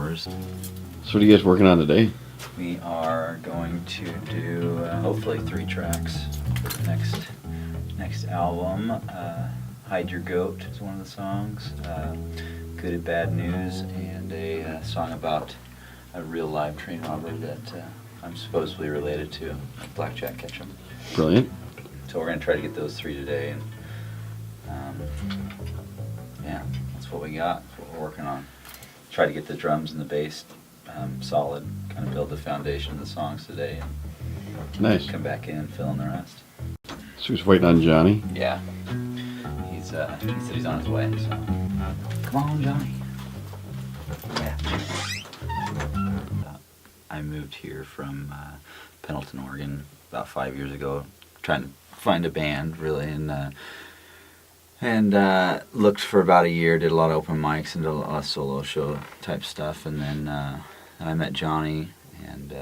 hours. So what are you guys working on today? We are going to do hopefully 3 tracks for the next album. Hide Your Goat is one of the songs. Good and Bad News, and a song about a real live train robber that I'm supposedly related to, Blackjack Ketchum. Brilliant. So we're going to try to get those 3 today, and yeah, that's what we got. That's what we're working on. Try to get the drums and the bass solid, kind of build the foundation of the songs today, and Nice. come back in and fill in the rest. So he's waiting on Johnny. Yeah, he said he's on his way, so come on, Johnny. Yeah. I moved here from Pendleton, Oregon about 5 years ago, trying to find a band, really, and looked for about a year, did a lot of open mics and did a lot of solo show type stuff, and then I met Johnny and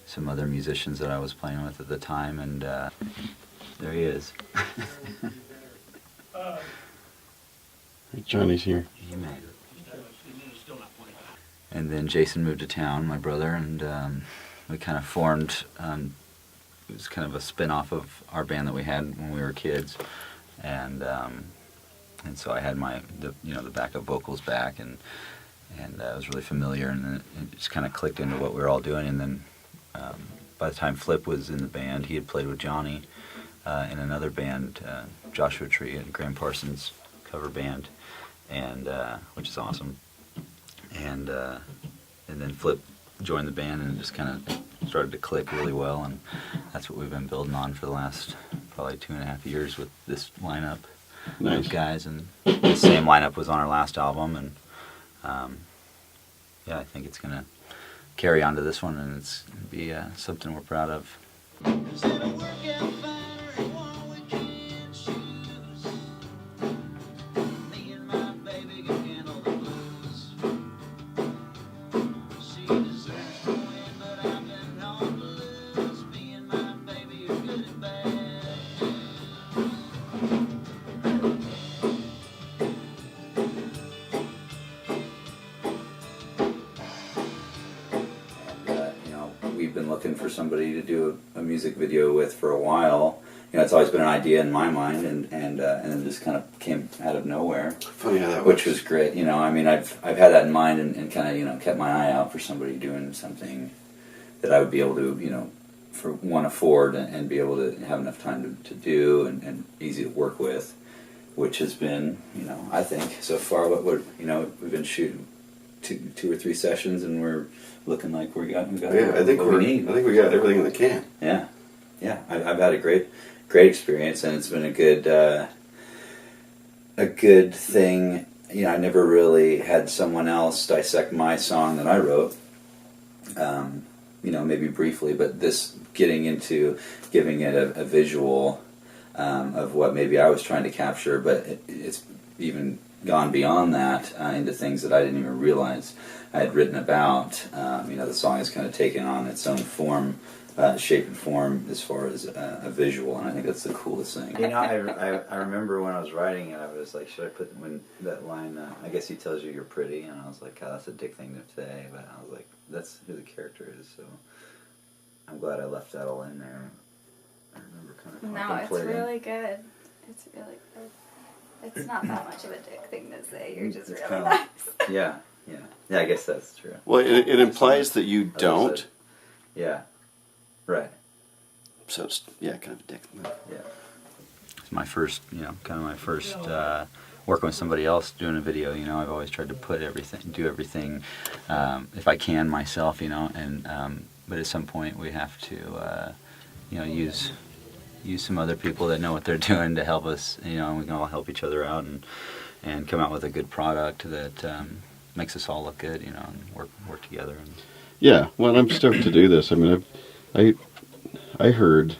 some other musicians that I was playing with at the time, and there he is. Johnny's here. He made it. And then Jason moved to town, my brother, and we kind of formed, it was kind of a spin-off of our band that we had when we were kids, and so I had the backup vocals back, and it was really familiar, and then it just kind of clicked into what we were all doing, and then by the time Flip was in the band, he had played with Johnny in another band, Joshua Tree and Graham Parsons cover band, and which is awesome. And then Flip joined the band, and it just kind of started to click really well, and that's what we've been building on for the last probably 2.5 years with this lineup Nice. of guys. And the same lineup was on our last album, and yeah, I think it's going to carry on to this one, and it's going to be something we're proud of. We've been looking for somebody to do a music video with for a while. It's always been an idea in my mind, and then just kind of came out of nowhere. Funny how that which was great. I've had that in mind, and kind of kept my eye out for somebody doing something that I would be able to for one afford and be able to have enough time to do and easy to work with, which has been I think so far we've been shooting 2 or 3 sessions, and we're looking like we got I think we got everything in the can. Yeah, I've had a great experience, and it's been a good thing. I never really had someone else dissect my song that I wrote. Maybe briefly, but this getting into giving it a visual of what maybe I was trying to capture, but it's even gone beyond that into things that I didn't even realize I had written about. The song has kind of taken on its own form, shape and form as far as a visual, and I think that's the coolest thing. I remember when I was writing it, I was like, should I put that line, I guess he tells you you're pretty, and I was like, God, that's a dick thing to say, but I was like, that's who the character is, so I'm glad I left that all in there. I remember kind of contemplating. No, it's really good. It's really good. It's not that much of a dick thing to say. You're just really nice. Yeah, I guess that's true. Well, it implies that you don't. Yeah, right. So it's kind of a dick. Yeah. It's my first, working with somebody else doing a video. I've always tried to do everything, if I can myself. But at some point we have to, use some other people that know what they're doing to help us, and we can all help each other out and come out with a good product that makes us all look good, and work together. Yeah, well, I'm stoked to do this. I mean, I heard,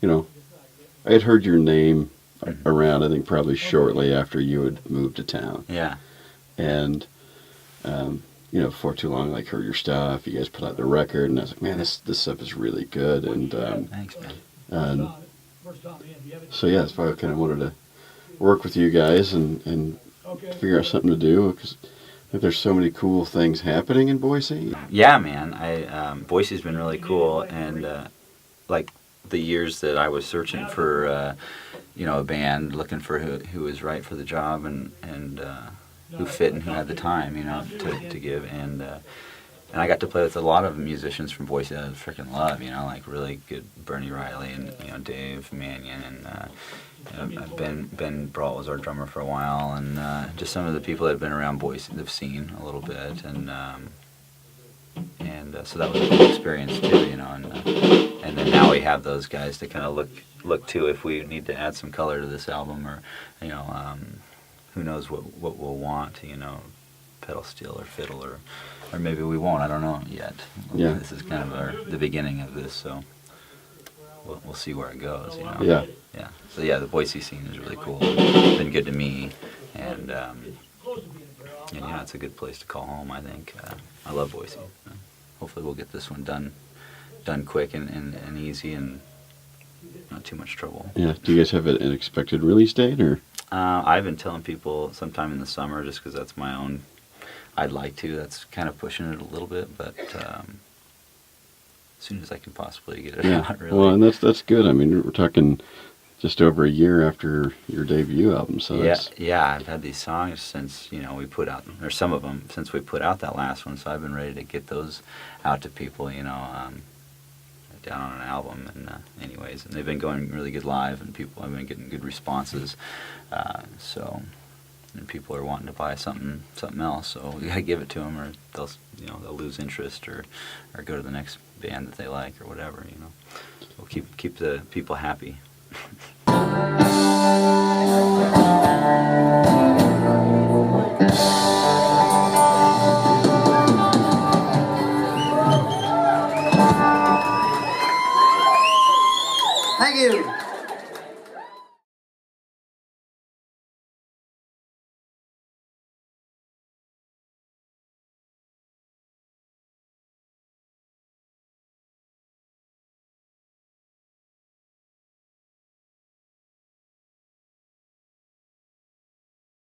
I had heard your name around, I think probably shortly after you had moved to town. Yeah. And, before too long, heard your stuff, you guys put out the record, and I was like, man, this stuff is really good. And, thanks, man. So yeah, that's why I kind of wanted to work with you guys and figure out something to do, because Like there's so many cool things happening in Boise. Yeah, man. Boise's been really cool, and like the years that I was searching for, a band, looking for who was right for the job, and who fit and who had the time, to give, and I got to play with a lot of musicians from Boise that I freaking love, like really good Bernie Riley and Dave Mannion, and Ben Brault was our drummer for a while, and just some of the people that have been around Boise, they've seen a little bit, and so that was a cool experience too, and then now we have those guys to kind of look to if we need to add some color to this album, or who knows what we'll want, pedal steel or fiddle, or maybe we won't. I don't know yet. Yeah. This is kind of the beginning of this, so we'll see where it goes. Yeah. Yeah. So yeah, the Boise scene is really cool. It's been good to me, and it's a good place to call home. I think I love Boise. Hopefully, we'll get this one done quick and easy, and not too much trouble. Yeah. Do you guys have an expected release date, or? I've been telling people sometime in the summer, just because that's my own. I'd like to. That's kind of pushing it a little bit, but as soon as I can possibly get it out, really. Well, and that's good. I mean, we're talking just over a year after your debut album, so yeah. I've had these songs since we put out, or some of them since we put out that last one. So I've been ready to get those out to people, down on an album, and anyways, and they've been going really good live, and people have been getting good responses. And people are wanting to buy something else, so we gotta give it to them, or they'll lose interest, or go to the next band that they like, or whatever. We'll keep the people happy. Thank you.